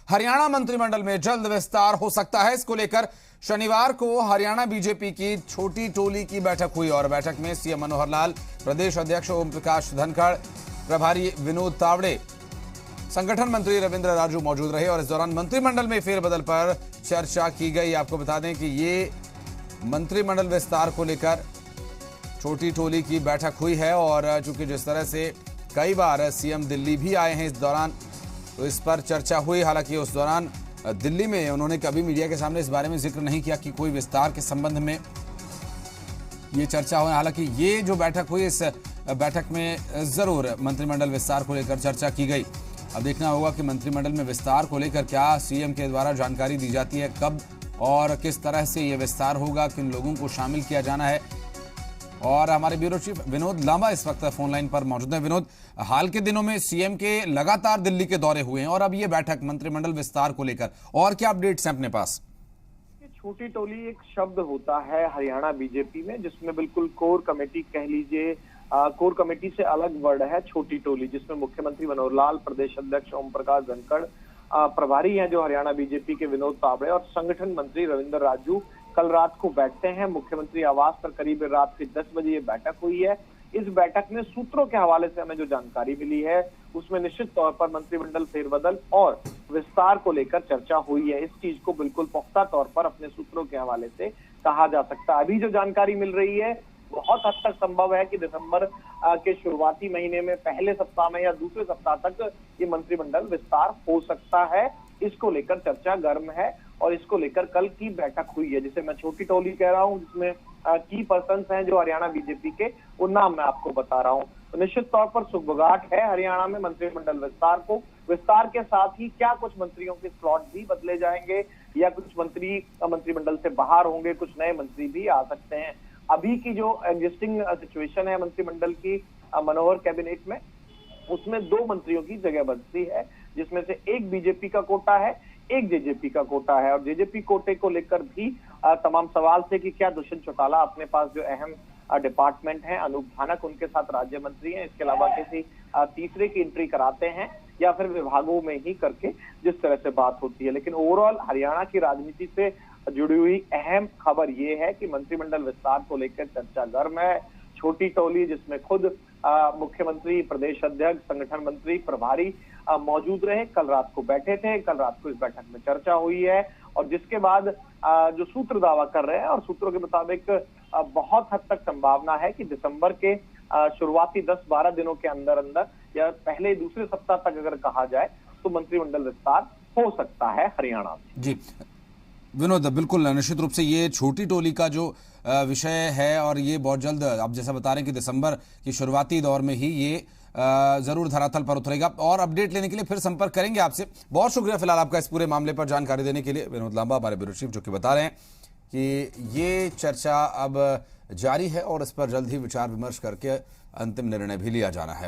हरियाणा मंत्रिमंडल में जल्द विस्तार हो सकता है। इसको लेकर शनिवार को हरियाणा बीजेपी की छोटी टोली की बैठक हुई और बैठक में सीएम मनोहर लाल, प्रदेश अध्यक्ष ओम प्रकाश धनखड़, प्रभारी विनोद तावड़े, संगठन मंत्री रविंद्र राजू मौजूद रहे और इस दौरान मंत्रिमंडल में फेरबदल पर चर्चा की गई। आपको बता दें कि ये मंत्रिमंडल विस्तार को लेकर छोटी टोली की बैठक हुई है और चूंकि जिस तरह से कई बार सीएम दिल्ली भी आए हैं इस दौरान, तो इस पर चर्चा हुई। हालांकि उस दौरान दिल्ली में उन्होंने कभी मीडिया के सामने इस बारे में जिक्र नहीं किया कि कोई विस्तार के संबंध में ये चर्चा हो। हालांकि ये जो बैठक हुई, इस बैठक में जरूर मंत्रिमंडल विस्तार को लेकर चर्चा की गई। अब देखना होगा कि मंत्रिमंडल में विस्तार को लेकर क्या सीएम के द्वारा जानकारी दी जाती है, कब और किस तरह से ये विस्तार होगा, किन लोगों को शामिल किया जाना है। और हमारे ब्यूरो चीफ विनोद लांबा इस वक्त फोन लाइन पर मौजूद है। विनोद, हाल के दिनों में सीएम के लगातार दिल्ली के दौरे हुए हैं और अब ये बैठक मंत्रिमंडल विस्तार को लेकर, और क्या अपडेट्स हैं अपने पास? छोटी टोली एक शब्द होता है हरियाणा बीजेपी में, जिसमें बिल्कुल कोर कमेटी कह लीजिए, कोर कमेटी से अलग वर्ड है छोटी टोली, जिसमें मुख्यमंत्री मनोहर लाल, प्रदेश अध्यक्ष ओम प्रकाश धनखड़, प्रभारी हैं जो हरियाणा बीजेपी के विनोद तावड़े और संगठन मंत्री रविंद्र राजू कल रात को बैठते हैं। मुख्यमंत्री आवास पर करीब रात के 10 बजे ये बैठक हुई है। इस बैठक में सूत्रों के हवाले से हमें जो जानकारी मिली है उसमें निश्चित तौर पर मंत्रिमंडल फेरबदल और विस्तार को लेकर चर्चा हुई है। इस चीज को बिल्कुल पुख्ता तौर पर अपने सूत्रों के हवाले से कहा जा सकता है। अभी जो जानकारी मिल रही है बहुत हद तक संभव है कि दिसंबर के शुरुआती महीने में, पहले सप्ताह में या दूसरे सप्ताह तक ये मंत्रिमंडल विस्तार हो सकता है। इसको लेकर चर्चा गर्म है और इसको लेकर कल की बैठक हुई है, जिसे मैं छोटी टोली कह रहा हूं, जिसमें की पर्सन्स हैं जो हरियाणा बीजेपी के, वो नाम मैं आपको बता रहा हूं। तो निश्चित तौर पर सुगबुगाहट है हरियाणा में मंत्रिमंडल विस्तार को। विस्तार के साथ ही क्या कुछ मंत्रियों के स्लॉट भी बदले जाएंगे या कुछ मंत्री मंत्रिमंडल से बाहर होंगे, कुछ नए मंत्री भी आ सकते हैं। अभी की जो एग्जिस्टिंग सिचुएशन है मंत्रिमंडल की मनोहर कैबिनेट में, उसमें 2 मंत्रियों की जगह बचती है, जिसमें से एक बीजेपी का कोटा है, एक जेजेपी का कोटा है। और जेजेपी कोटे को लेकर भी तमाम सवाल थे कि क्या दुष्यंत चौटाला अपने पास जो अहम डिपार्टमेंट है, अनूप धानक उनके साथ राज्य मंत्री हैं, इसके अलावा किसी तीसरे की एंट्री कराते हैं या फिर विभागों में ही करके, जिस तरह से बात होती है। लेकिन ओवरऑल हरियाणा की राजनीति से जुड़ी हुई अहम खबर ये है कि मंत्रिमंडल विस्तार को लेकर चर्चा गर्म है। छोटी टोली, जिसमें खुद मुख्यमंत्री, प्रदेश अध्यक्ष, संगठन मंत्री, प्रभारी मौजूद रहे, कल रात को बैठे थे। कल रात को इस बैठक में चर्चा हुई है और जिसके बाद जो सूत्र दावा कर रहे हैं और सूत्रों के मुताबिक बहुत हद तक संभावना है कि दिसंबर के शुरुआती 10-12 दिनों के अंदर अंदर या पहले दूसरे सप्ताह तक अगर कहा जाए तो मंत्रिमंडल विस्तार हो सकता है हरियाणा में। जी विनोद, बिल्कुल निश्चित रूप से ये छोटी टोली का जो विषय है और ये बहुत जल्द, आप जैसा बता रहे हैं कि दिसंबर की शुरुआती दौर में ही ये जरूर धरातल पर उतरेगा। और अपडेट लेने के लिए फिर संपर्क करेंगे आपसे। बहुत शुक्रिया फिलहाल आपका इस पूरे मामले पर जानकारी देने के लिए। विनोद लांबा हमारे ब्यूरो चीफ, जो कि बता रहे हैं कि ये चर्चा अब जारी है और इस पर जल्द ही विचार विमर्श करके अंतिम निर्णय भी लिया जाना है।